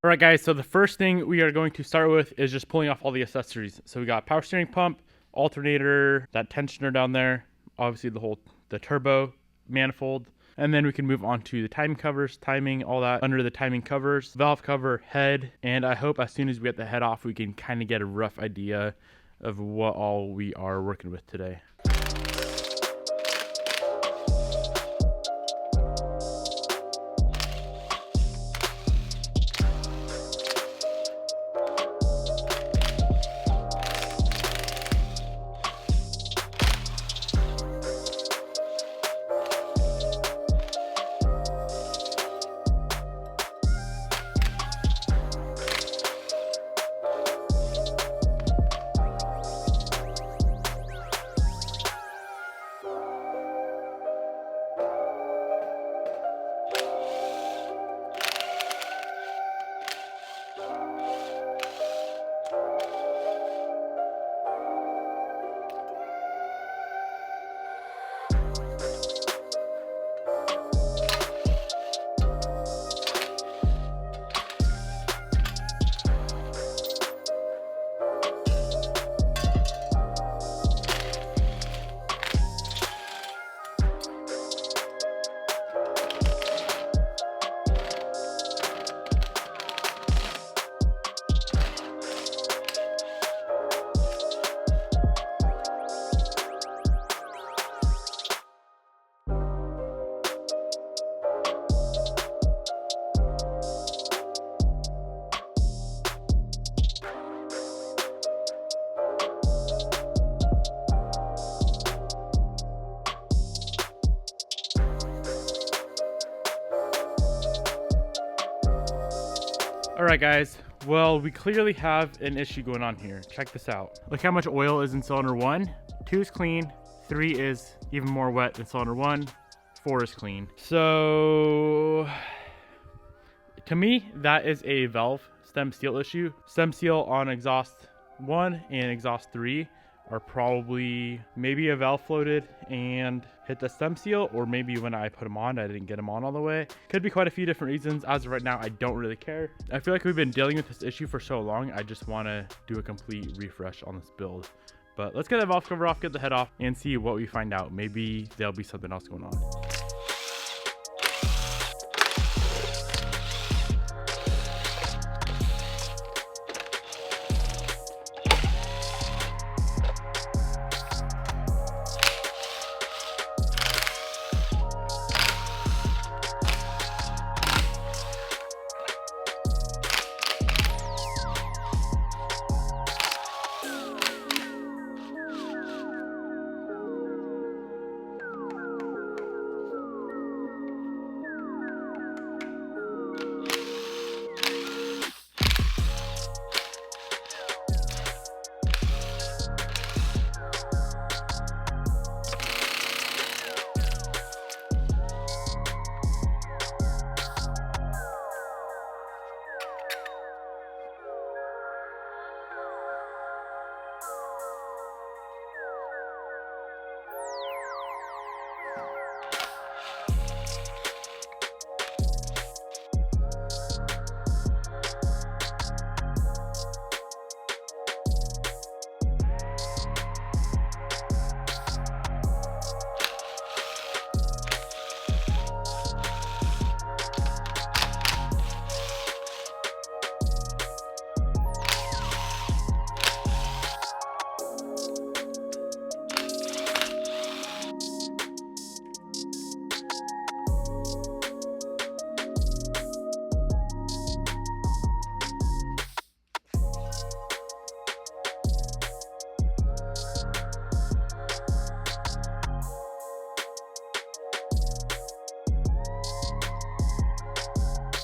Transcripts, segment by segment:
All right, guys, so the first thing we are going to start with is just pulling off all the accessories. So we got power steering pump, alternator, that tensioner down there, obviously the turbo manifold, and then we can move on to the timing covers, timing, all that under the timing covers, valve cover, head, and I hope as soon as we get the head off, we can kind of get a rough idea of what all we are working with today. All right, guys, well, we clearly have an issue going on here. Check this out. Look how much oil is in cylinder 1. 2 is clean, 3 is even more wet than cylinder 1, 4 is clean. So to me, that is a valve stem seal issue. Stem seal on exhaust 1 and exhaust 3 are probably maybe a valve floated and hit the stem seal, or maybe when I put them on, I didn't get them on all the way. Could be quite a few different reasons. As of right now, I don't really care. I feel like we've been dealing with this issue for so long. I just want to do a complete refresh on this build. But let's get the valve cover off, get the head off, and see what we find out. Maybe there'll be something else going on.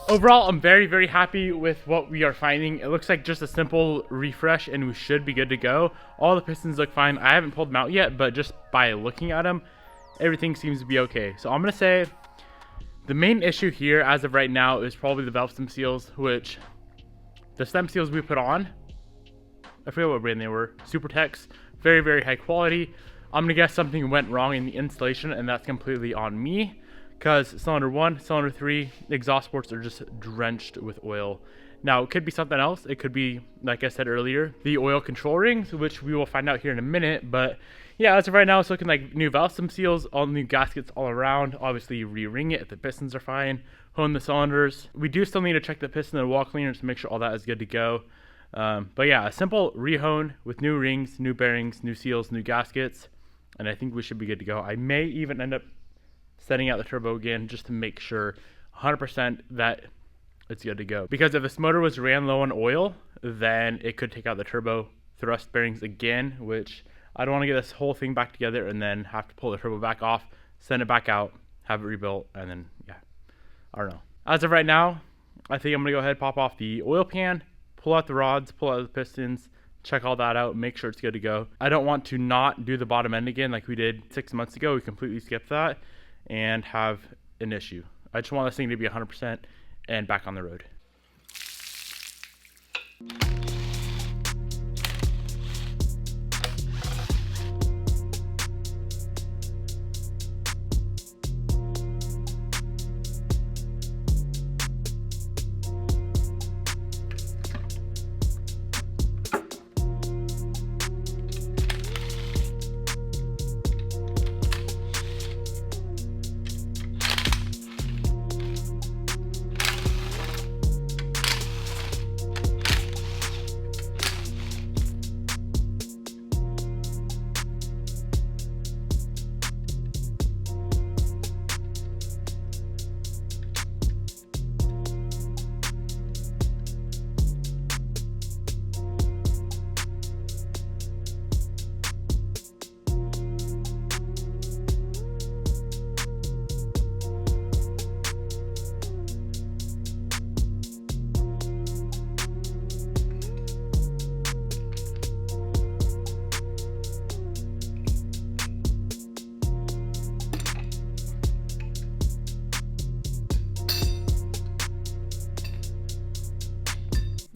Overall, I'm very, very happy with what we are finding. It looks like just a simple refresh and we should be good to go. All the pistons look fine. I haven't pulled them out yet, but just by looking at them, everything seems to be okay. So I'm gonna say the main issue here as of right now is probably the valve stem seals, which the stem seals we put on, I forget what brand they were, Supertex, very, very high quality. I'm gonna guess something went wrong in the installation, and that's completely on me, because cylinder 1, cylinder 3, exhaust ports are just drenched with oil, Now, it could be something else. It could be, like I said earlier, the oil control rings, which we will find out here in a minute. But yeah, as of right now, it's looking like new valve stem seals, all new gaskets all around. Obviously, re-ring it if the pistons are fine, hone the cylinders. We do still need to check the piston and wall cleaners to make sure all that is good to go. But yeah, a simple re-hone with new rings, new bearings, new seals, new gaskets, and I think we should be good to go. I may even end up setting out the turbo again just to make sure 100% that it's good to go. Because if this motor was ran low on oil, then it could take out the turbo thrust bearings again, which I don't want to get this whole thing back together and then have to pull the turbo back off, send it back out, have it rebuilt, and then, yeah, I don't know. As of right now, I think I'm going to go ahead and pop off the oil pan, pull out the rods, pull out the pistons, check all that out, make sure it's good to go. I don't want to not do the bottom end again like we did 6 months ago. We completely skipped that and have an issue. I just want this thing to be 100% and back on the road.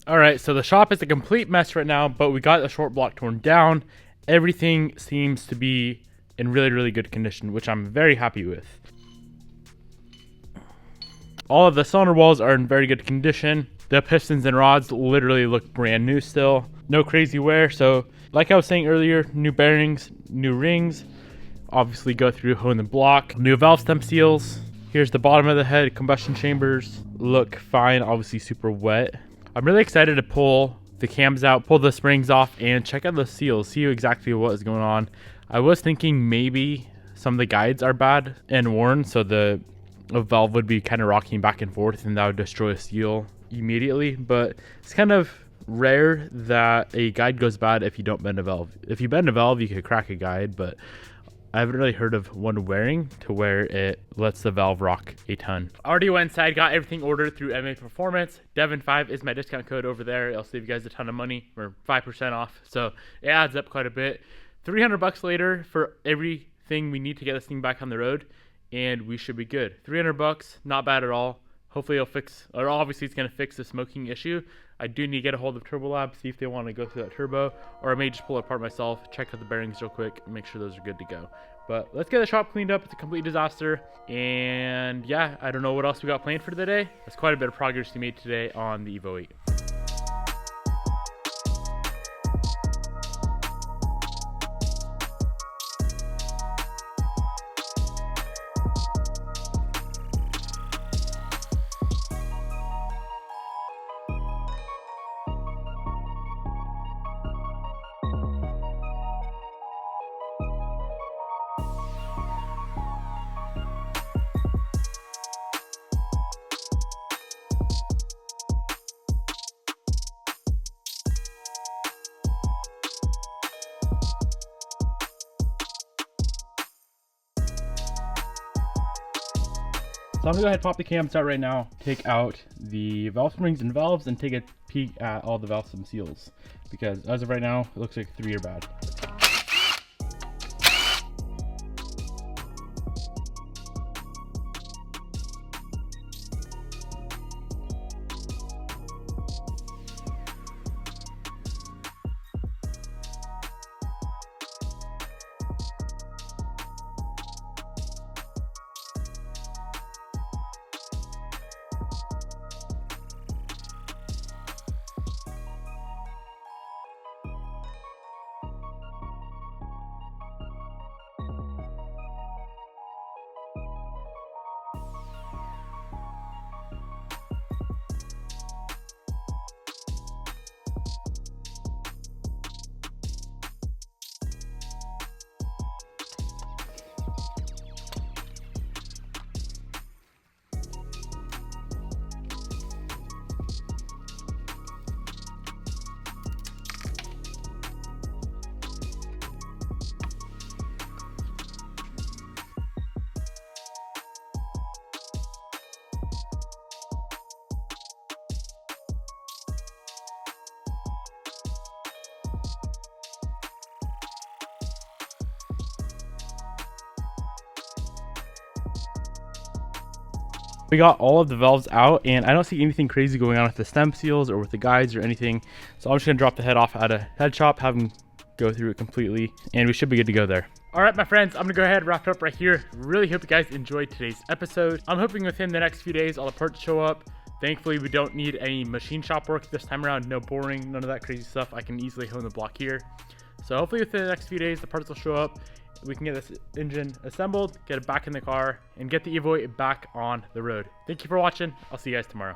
All right, so the shop is a complete mess right now, but we got the short block torn down. Everything seems to be in really, really good condition, which I'm very happy with. All of the cylinder walls are in very good condition. The pistons and rods literally look brand new still. No crazy wear. So like I was saying earlier, new bearings, new rings, obviously go through, hone the block, new valve stem seals. Here's the bottom of the head, combustion chambers look fine, obviously super wet. I'm really excited to pull the cams out, pull the springs off, and check out the seals, see exactly what is going on. I was thinking maybe some of the guides are bad and worn, so the valve would be kind of rocking back and forth, and that would destroy a seal immediately. But it's kind of rare that a guide goes bad if you don't bend a valve. If you bend a valve, you could crack a guide, but I haven't really heard of one wearing to where it lets the valve rock a ton. Already went inside, got everything ordered through MA Performance. Devin5 is my discount code over there. It'll save you guys a ton of money, or 5% off. So it adds up quite a bit. $300 later for everything we need to get this thing back on the road, and we should be good. $300, not bad at all. Hopefully it'll fix, or obviously it's going to fix the smoking issue. I do need to get a hold of TurboLab, see if they want to go through that turbo, or I may just pull it apart myself, check out the bearings real quick, and make sure those are good to go. But let's get the shop cleaned up. It's a complete disaster. And yeah, I don't know what else we got planned for the day. There's quite a bit of progress we made today on the Evo 8. So I'm gonna go ahead and pop the cams out right now, take out the valve springs and valves, and take a peek at all the valve stem seals, because as of right now, it looks like 3 are bad. We got all of the valves out, and I don't see anything crazy going on with the stem seals or with the guides or anything. So I'm just gonna drop the head off at a head shop, have them go through it completely, and we should be good to go there. All right, my friends, I'm gonna go ahead and wrap it up right here. Really hope you guys enjoyed today's episode. I'm hoping within the next few days, all the parts show up. Thankfully, we don't need any machine shop work this time around. No boring, none of that crazy stuff. I can easily hone the block here. So hopefully within the next few days, the parts will show up. We can get this engine assembled, get it back in the car, and get the Evoy back on the road. Thank you for watching. I'll see you guys tomorrow.